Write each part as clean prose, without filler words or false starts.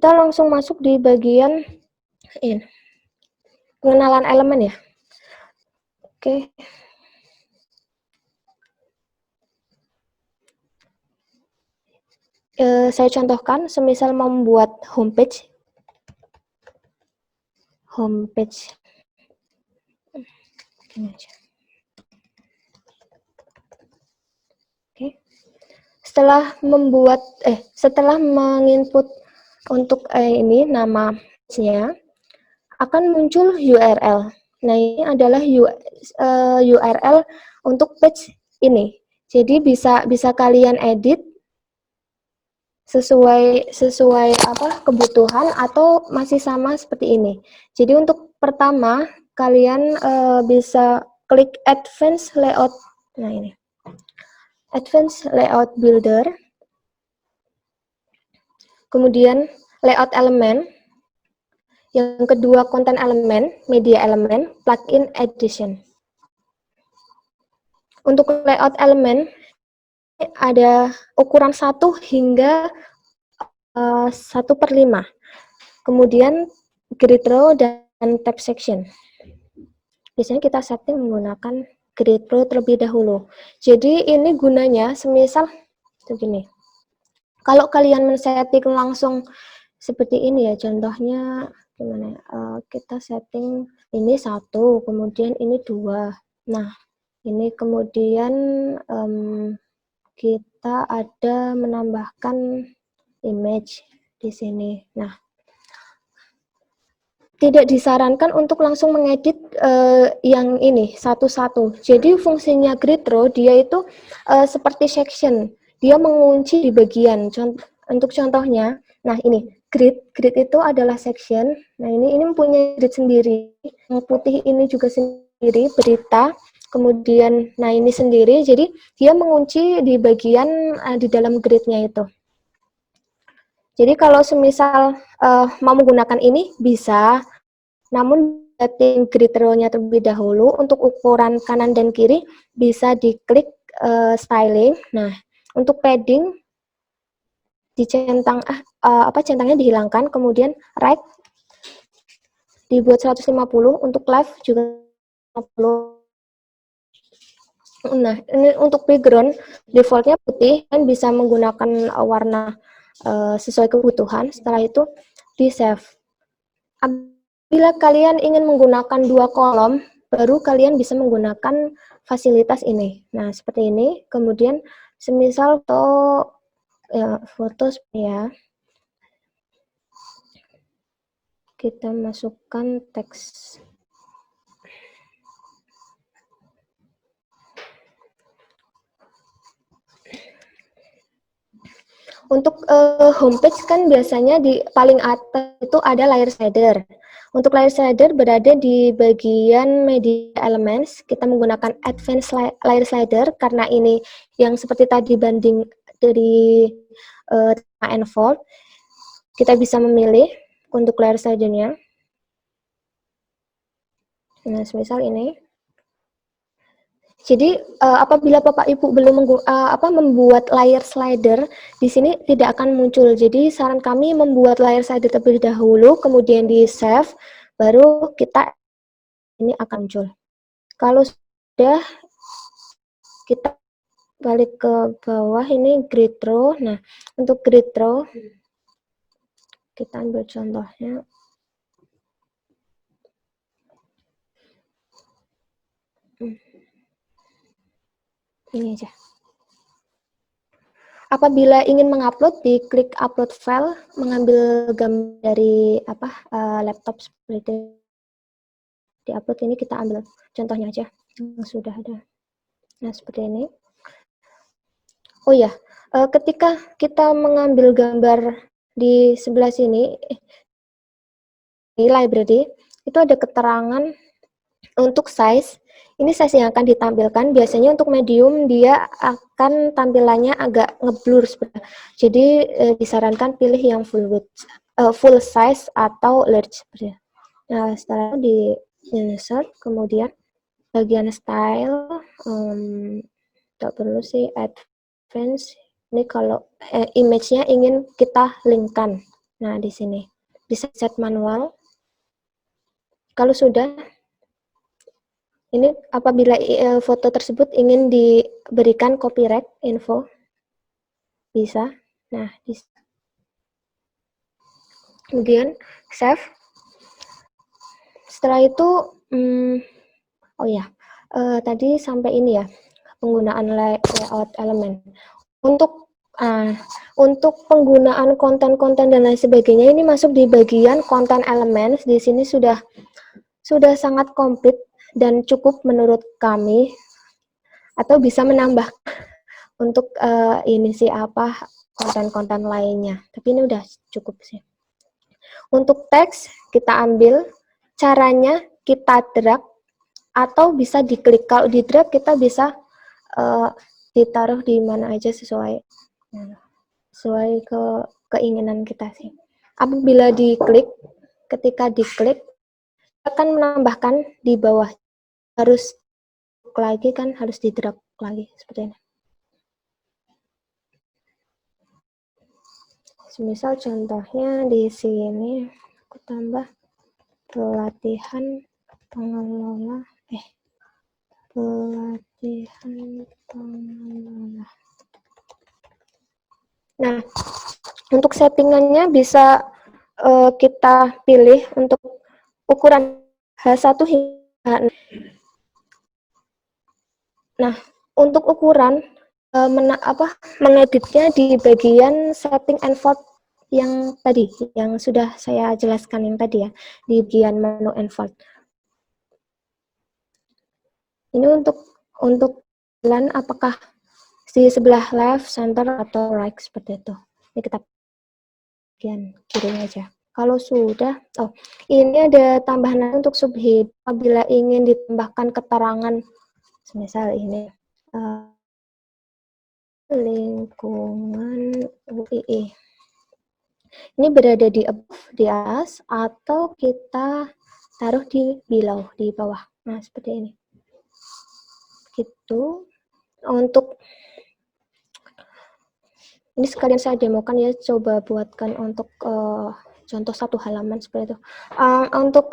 Kita langsung masuk di bagian ini, pengenalan elemen ya. Oke. Saya contohkan, semisal membuat homepage. Gini aja. Oke. Setelah menginput untuk ini namanya, akan muncul URL. Nah, ini adalah URL untuk page ini. Jadi bisa kalian edit sesuai kebutuhan atau masih sama seperti ini. Jadi untuk pertama kalian bisa klik Advanced Layout. Nah, ini Advanced Layout Builder. Kemudian Layout Element. Yang kedua Content Element, Media Element, Plugin Edition. Untuk layout element ada ukuran 1 hingga 1/5. Kemudian grid row dan tab section. Biasanya kita setting menggunakan grid row terlebih dahulu. Jadi ini gunanya semisal begini. Kalau kalian men-setting langsung seperti ini ya, contohnya gimana? Kita setting ini 1, kemudian ini 2. Nah, ini kemudian kita ada menambahkan image di sini. Nah, tidak disarankan untuk langsung mengedit yang ini satu-satu. Jadi fungsinya grid row dia itu seperti section. Dia mengunci di bagian. Untuk contohnya, nah ini grid itu adalah section. Nah ini mempunyai grid sendiri. Yang putih ini juga sendiri berita. Kemudian, nah ini sendiri. Jadi dia mengunci di bagian di dalam gridnya itu. Jadi kalau semisal mau menggunakan ini bisa, namun setting grid row-nya terlebih dahulu. Untuk ukuran kanan dan kiri bisa diklik styling. Nah, untuk padding dicentang centangnya dihilangkan, kemudian right dibuat 150, untuk left juga 50. Nah, ini untuk background defaultnya putih, kan bisa menggunakan warna sesuai kebutuhan. Setelah itu di save. Bila kalian ingin menggunakan 2 kolom, baru kalian bisa menggunakan fasilitas ini. Nah, seperti ini. Kemudian semisal foto ya, kita masukkan teks. Untuk homepage kan biasanya di paling atas itu ada layer slider. Untuk layer slider berada di bagian media elements. Kita menggunakan advanced layer slider karena ini yang seperti tadi banding dari enfold. Kita bisa memilih untuk layer slidernya. Nah, misal ini. Jadi apabila Bapak Ibu belum membuat layer slider, di sini tidak akan muncul. Jadi saran kami membuat layer slider terlebih dahulu, kemudian di save, baru kita ini akan muncul. Kalau sudah, kita balik ke bawah, ini grid row. Nah, untuk grid row, kita ambil contohnya. Ini aja. Apabila ingin mengupload, diklik upload file, mengambil gambar dari laptop seperti diupload. Ini kita ambil contohnya aja yang sudah ada. Nah, seperti ini. Oh ya, ketika kita mengambil gambar di sebelah sini, di library, itu ada keterangan untuk size. Ini size yang akan ditampilkan. Biasanya untuk medium dia akan tampilannya agak ngeblur. Jadi disarankan pilih yang full size atau large. Nah, setelah di insert, kemudian bagian style, tak perlu sih advance. Ini kalau image-nya ingin kita linkkan. Nah, di sini bisa set manual. Kalau sudah, ini apabila foto tersebut ingin diberikan copyright info, bisa. Nah, kemudian save. Setelah itu, oh ya, tadi sampai ini ya, penggunaan layout elemen. Untuk penggunaan konten-konten dan lain sebagainya ini masuk di bagian content elements. Di sini sudah sangat komplit dan cukup menurut kami, atau bisa menambah untuk ini sih apa konten-konten lainnya. Tapi ini udah cukup sih. Untuk teks kita ambil, caranya kita drag atau bisa diklik. Kalau di drag kita bisa ditaruh di mana aja sesuai keinginan kita sih. Apabila diklik, ketika diklik akan menambahkan di bawah, harus lagi kan, harus di drag lagi seperti ini. Misal contohnya di sini aku tambah pelatihan pengelola Nah, untuk settingannya bisa kita pilih untuk ukuran H1 hingga H6. Nah, untuk ukuran mengeditnya di bagian setting and font yang tadi, yang sudah saya jelaskan yang tadi ya, di bagian menu and font. Ini untuk jalan apakah di sebelah left, center, atau right seperti itu. Ini kita bagian kiri aja. Kalau sudah, ini ada tambahan untuk subhead. Apabila ingin ditambahkan keterangan, misal ini lingkungan UII. Ini berada di atas, atau kita taruh di below, di bawah. Nah, seperti ini. Gitu. Untuk ini sekalian saya demokan ya, coba buatkan untuk contoh satu halaman seperti itu. Untuk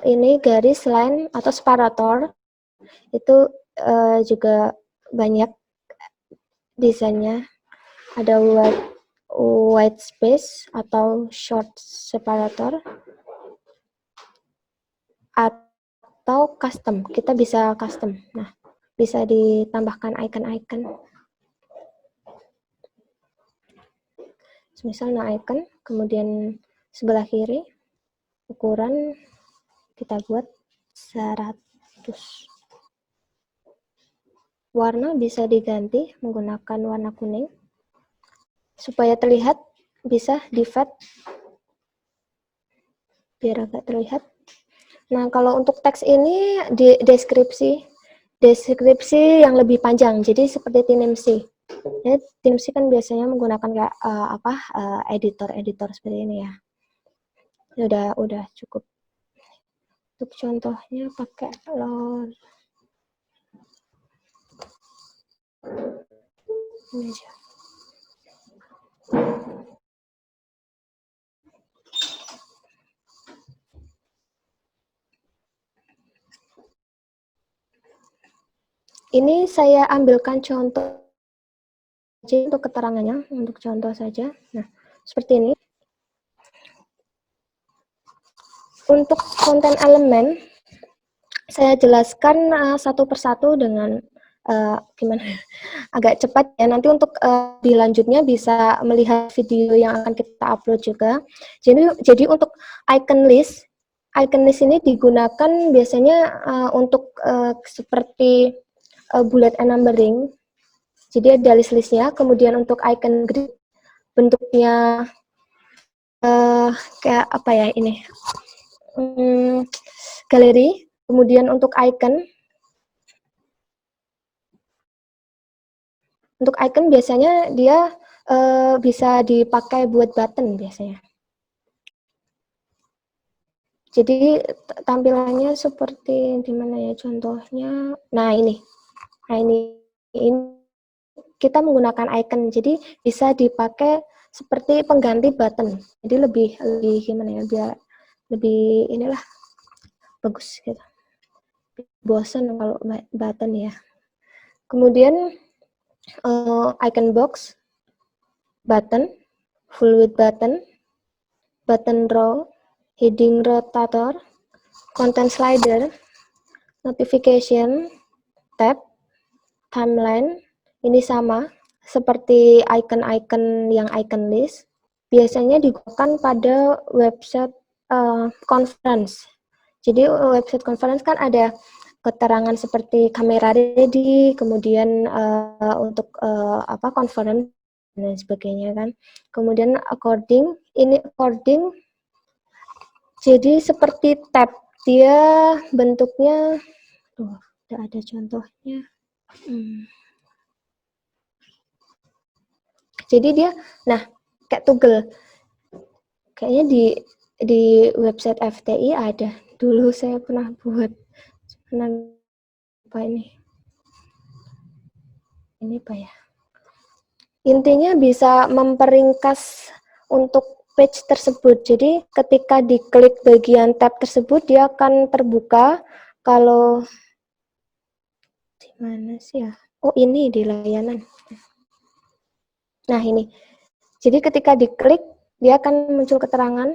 ini garis line atau separator itu juga banyak desainnya. Ada white space atau short separator atau custom. Kita bisa custom. Nah, bisa ditambahkan icon-icon. Misalnya icon, kemudian sebelah kiri ukuran kita buat 100. Warna bisa diganti menggunakan warna kuning supaya terlihat, bisa di fade biar agak terlihat. Nah, kalau untuk teks ini di deskripsi yang lebih panjang, jadi seperti TNMC. Ya, TNMC kan biasanya menggunakan kayak editor seperti ini ya. Udah cukup. Untuk contohnya pakai lor. Ini aja. Ini saya ambilkan contoh untuk keterangannya, untuk contoh saja. Nah, seperti ini. Untuk konten elemen, saya jelaskan satu persatu dengan gimana, agak cepat ya. Nanti untuk di lanjutnya bisa melihat video yang akan kita upload juga. Jadi untuk icon list ini digunakan biasanya untuk seperti bullet and numbering. Jadi ada list-listnya. Kemudian untuk icon grid bentuknya kayak apa ya ini, galeri. Kemudian untuk icon biasanya dia bisa dipakai buat button biasanya. Jadi tampilannya seperti di mana ya contohnya. Nah, ini kita menggunakan icon. Jadi bisa dipakai seperti pengganti button. Jadi lebih gimana ya, biar lebih inilah bagus gitu. Bosan kalau button ya. Kemudian icon box, button, full width button, button row, heading rotator, content slider, notification, tab, timeline. Ini sama seperti icon-icon yang icon list. Biasanya digunakan pada website conference. Jadi website conference kan ada keterangan seperti kamera ready, kemudian untuk conference dan sebagainya kan. Kemudian according, ini according jadi seperti tab. Dia bentuknya tidak ada contohnya. Jadi dia, nah kayak toggle. Kayaknya di website FTI ada. Dulu saya pernah buat. Apa ini? Ini apa ya? Intinya bisa memperingkas untuk page tersebut. Jadi ketika diklik bagian tab tersebut, dia akan terbuka. Kalau di mana sih ya? Oh, ini di layanan. Nah, ini. Jadi ketika diklik, dia akan muncul keterangan.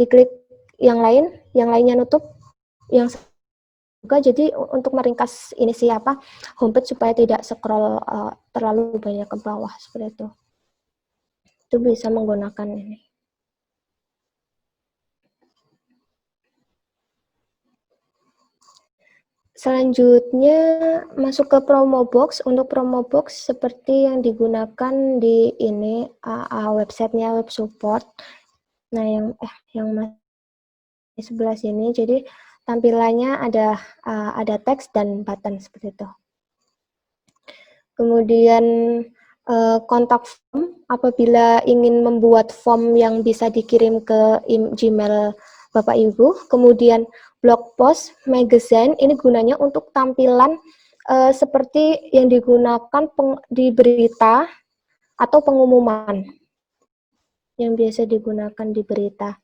Diklik yang lain, yang lainnya nutup, yang buka. Jadi untuk meringkas ini siapa homepage supaya tidak scroll terlalu banyak ke bawah seperti itu. Itu bisa menggunakan ini. Selanjutnya masuk ke promo box. Untuk promo box seperti yang digunakan di ini websitenya web support. Nah yang di sebelah sini. Jadi tampilannya ada teks dan button seperti itu. Kemudian kontak form apabila ingin membuat form yang bisa dikirim ke Gmail Bapak Ibu. Kemudian blog post, magazine, ini gunanya untuk tampilan seperti yang digunakan di berita atau pengumuman yang biasa digunakan di berita.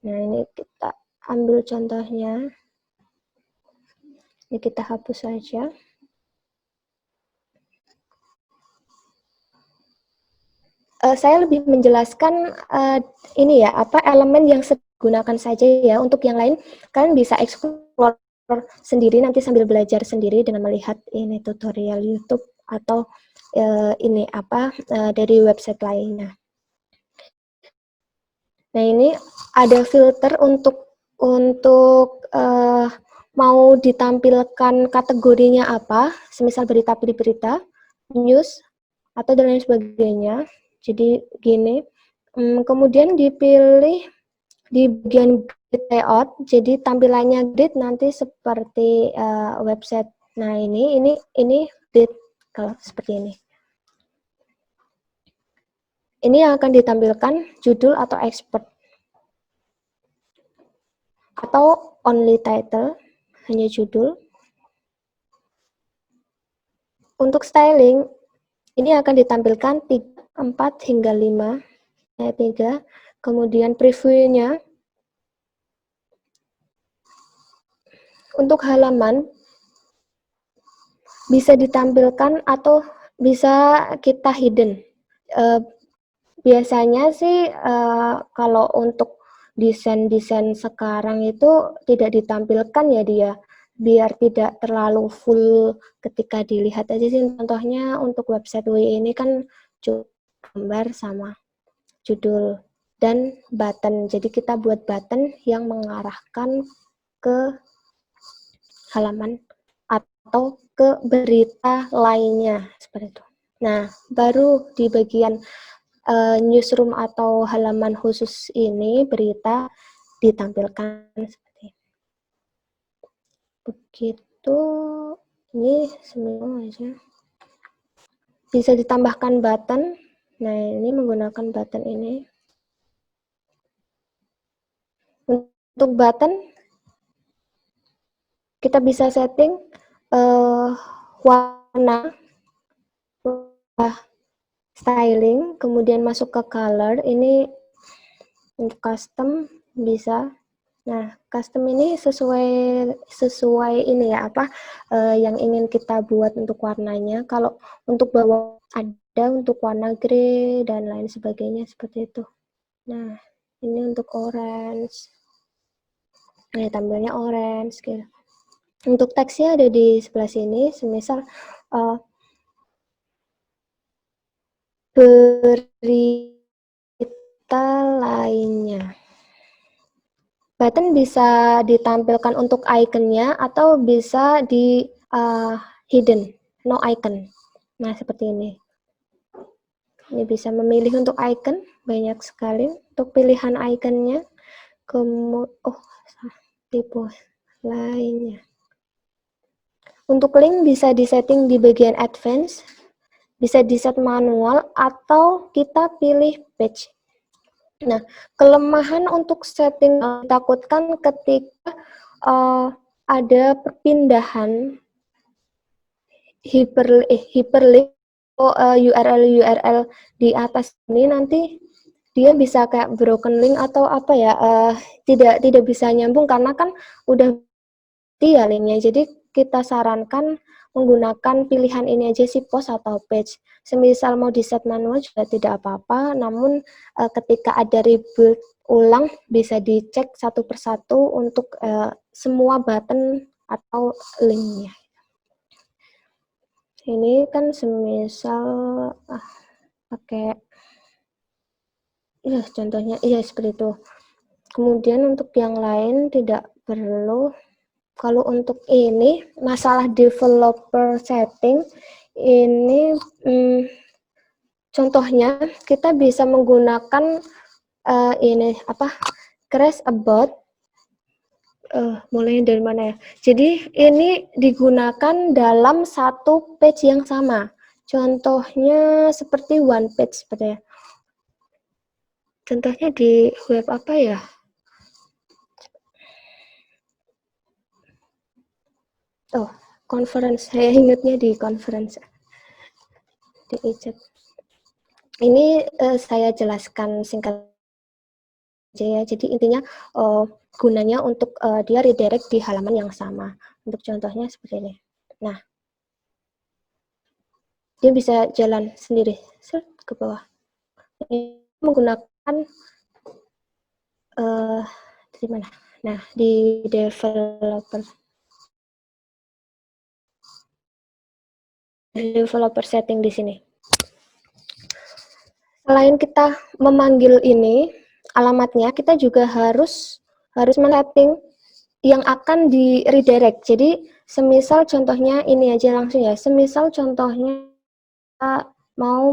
Nah, ini kita ambil contohnya. Ini kita hapus saja. Saya lebih menjelaskan ini ya, elemen yang digunakan saja ya. Untuk yang lain, kalian bisa explore sendiri nanti sambil belajar sendiri dengan melihat ini tutorial YouTube atau ini dari website lainnya. Nah, ini ada filter untuk mau ditampilkan kategorinya apa, semisal berita, news, atau dan lain sebagainya. Jadi gini, kemudian dipilih di bagian grid layout, jadi tampilannya grid nanti seperti website. Nah ini grid kalau seperti ini. Ini yang akan ditampilkan judul atau expert atau only title, hanya judul. Untuk styling, ini akan ditampilkan 4 hingga 5 ayat 3. Kemudian previewnya untuk halaman bisa ditampilkan atau bisa kita hidden. Biasanya sih kalau untuk desain-desain sekarang itu tidak ditampilkan ya dia, biar tidak terlalu full ketika dilihat aja sih. Contohnya untuk website WI ini kan cukup gambar sama judul dan button. Jadi kita buat button yang mengarahkan ke halaman atau ke berita lainnya seperti itu. Nah, baru di bagian newsroom atau halaman khusus ini berita ditampilkan seperti ini. Begitu, ini semua aja. Bisa ditambahkan button. Nah, ini menggunakan button ini. Untuk button, kita bisa setting warna styling, kemudian masuk ke color. Ini untuk custom bisa. Nah, custom ini sesuai ini ya yang ingin kita buat untuk warnanya. Kalau untuk bawah ada untuk warna grey dan lain sebagainya seperti itu. Nah, ini untuk orange. Nah, tampilnya orange gitu. Untuk teksnya ada di sebelah sini, semisal berita lainnya. Button bisa ditampilkan untuk ikonnya atau bisa di hidden, no icon. Nah, seperti ini. Ini bisa memilih untuk icon, banyak sekali untuk pilihan ikonnya. Tipe lainnya. Untuk link bisa disetting di bagian advance, bisa di-set manual atau kita pilih page. Nah, kelemahan untuk setting takutkan ketika ada perpindahan hyperlink atau URL di atas ini, nanti dia bisa kayak broken link atau tidak bisa nyambung karena kan udah ya linknya. Jadi kita sarankan menggunakan pilihan ini aja sih, post atau page. Semisal mau di set manual juga tidak apa-apa, namun ketika ada rebuild ulang bisa dicek satu persatu untuk semua button atau linknya. Ini kan semisal pakai contohnya seperti itu. Kemudian untuk yang lain tidak perlu. Kalau untuk ini masalah developer setting ini contohnya kita bisa menggunakan crash about mulai dari mana ya? Jadi ini digunakan dalam satu page yang sama. Contohnya seperti one page seperti ya. Contohnya di web apa ya? Conference. Saya ingatnya di conference. Di eject. Ini saya jelaskan singkat aja ya. Jadi intinya gunanya untuk dia redirect di halaman yang sama. Untuk contohnya seperti ini. Nah, dia bisa jalan sendiri ke bawah. Ini menggunakan di mana? Nah, di developer setting di sini. Selain kita memanggil ini alamatnya, kita juga harus men-setting yang akan di redirect. Jadi semisal contohnya ini aja langsung ya. Semisal contohnya mau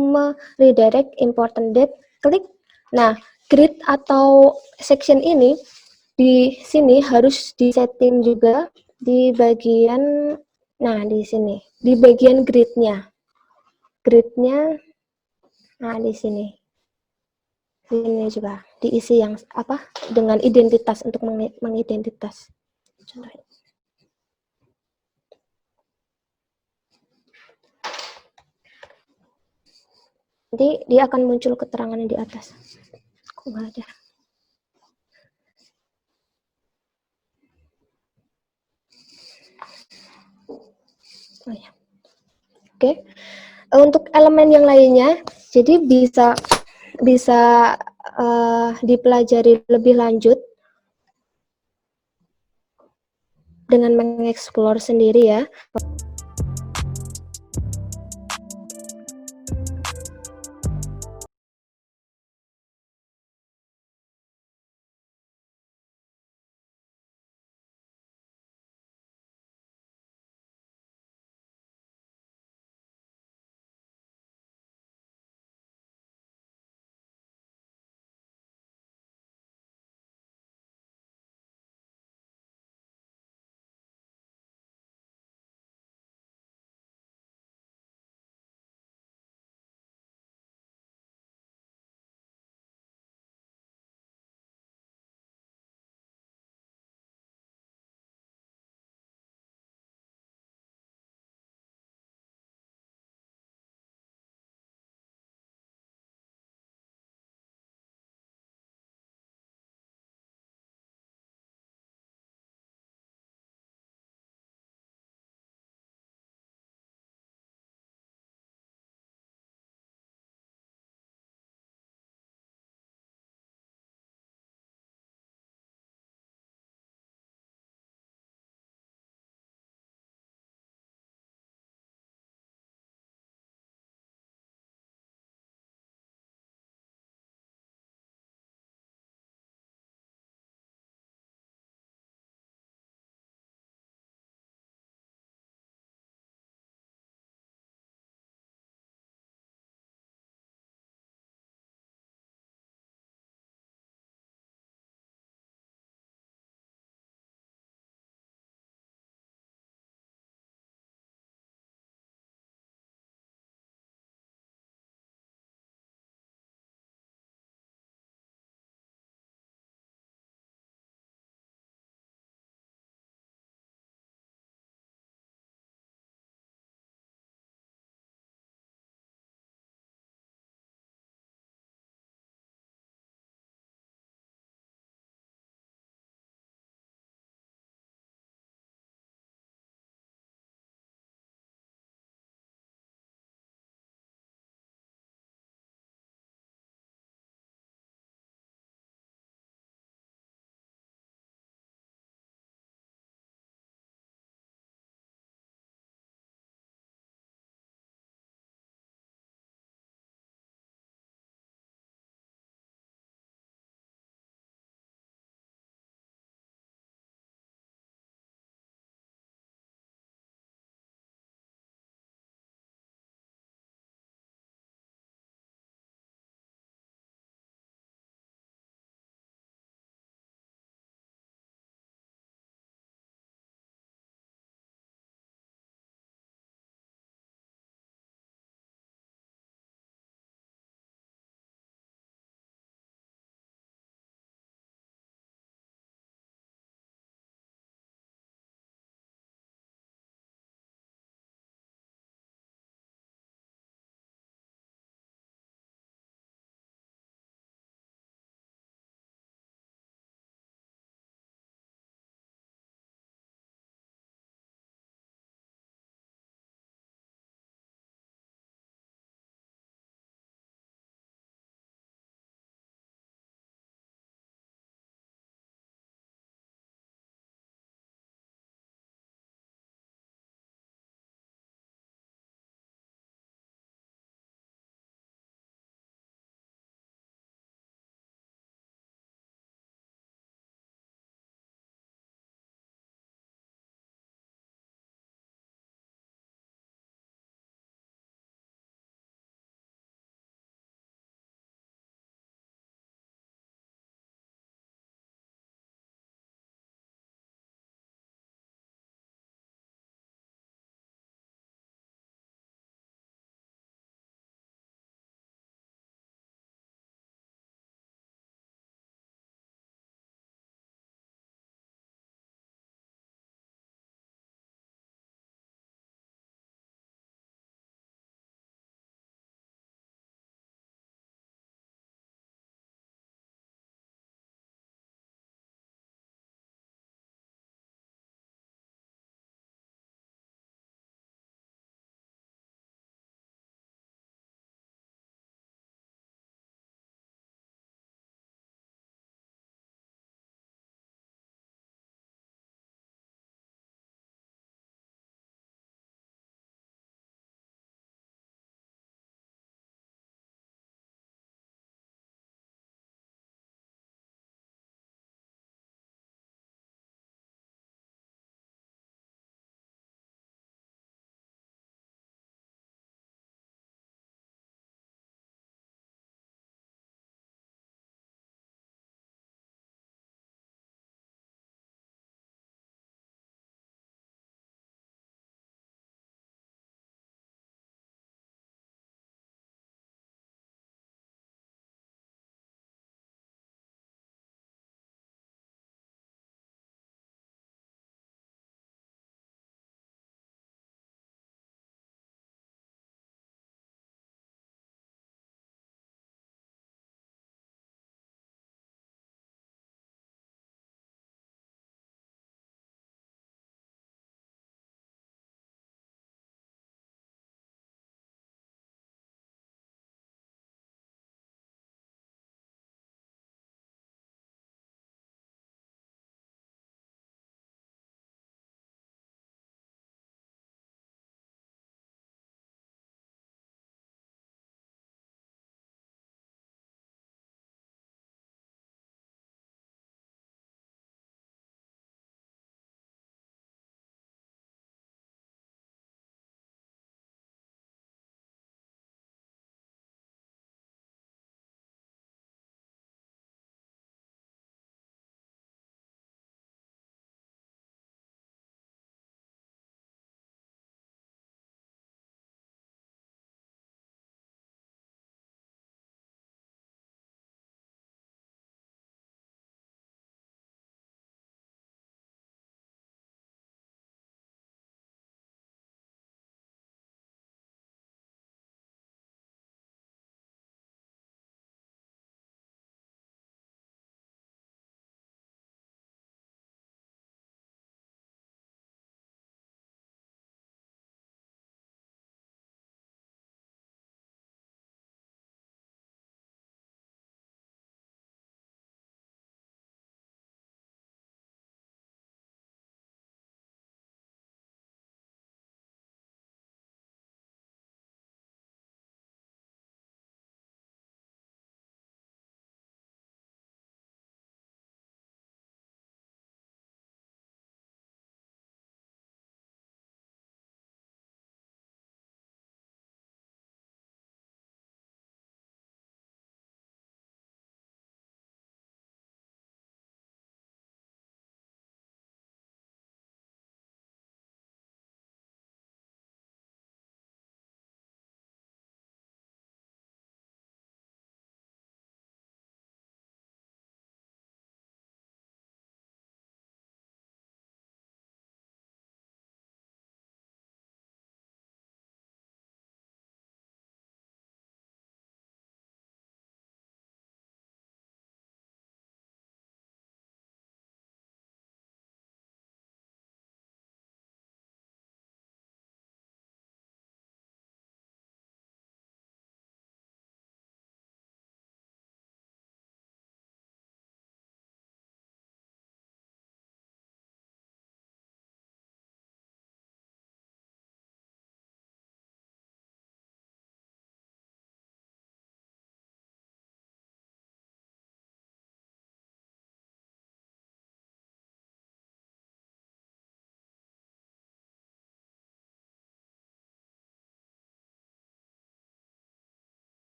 redirect important date, klik. Nah, grid atau section ini di sini harus disetting juga di bagian di sini, di bagian gridnya. Gridnya di sini. Ini juga diisi yang dengan identitas untuk mengidentitas. Contohnya. Nanti dia akan muncul keterangannya di atas. Kok nggak ada? Ya. Oke. Untuk elemen yang lainnya, jadi bisa dipelajari lebih lanjut dengan mengeksplor sendiri ya.